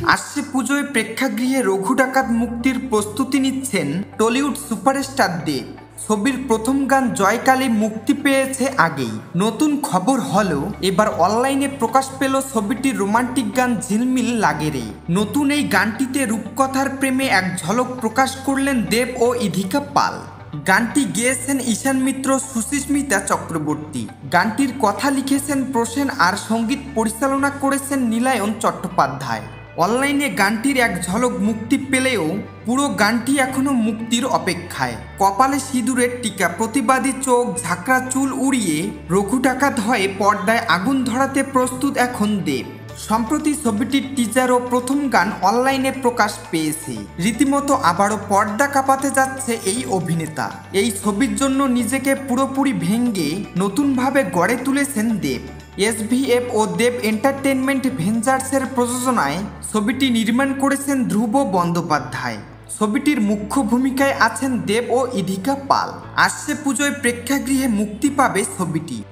আসছে পুজোয় প্রেক্ষাগৃহে রঘু ডাকাত মুক্তির প্রস্তুতি নিচ্ছেন টলিউড সুপারস্টার দেব। ছবির প্রথম গান জয়কালী মুক্তি পেয়েছে আগেই। নতুন খবর হলো এবার অনলাইনে প্রকাশ পেল ছবিটির রোমান্টিক গান ঝিলমিল লাগে রে। নতুন এই গানটিতে রূপকথার প্রেমে এক ঝলক প্রকাশ করলেন দেব ও ইধিকা পাল। গানটি গেয়েছেন ঈশান মিত্র, সুস্মিতা চক্রবর্তী। গানটির কথা লিখেছেন প্রসেন আর সঙ্গীত পরিচালনা করেছেন নীলায়ন চট্টোপাধ্যায়। অনলাইনে গানটির এক ঝলক মুক্তি পেলেও পুরো গানটি এখনও মুক্তির অপেক্ষায়। কপালে সিঁদুরের টিকা, প্রতিবাদী চোখ, ঝাঁকড়া চুল উড়িয়ে রঘু ডাকাত হয়ে পর্দায় আগুন ধরাতে প্রস্তুত এখন দেব। সম্প্রতি ছবিটির টিজার ও প্রথম গান অনলাইনে প্রকাশ পেয়েছে। রীতিমতো আবারও পর্দা কাঁপাতে যাচ্ছে এই অভিনেতা। এই ছবির জন্য নিজেকে পুরোপুরি ভেঙে নতুনভাবে গড়ে তুলেছেন দেব। SVF ও দেব এন্টারটেনমেন্ট ভেঞ্চার্সের প্রযোজনায় ছবিটি নির্মাণ করেছেন ধ্রুব বন্দ্যোপাধ্যায়। ছবিটির মুখ্য ভূমিকায় আছেন দেব ও ইধিকা পাল। আসছে পুজোয় প্রেক্ষাগৃহে মুক্তি পাবে ছবিটি।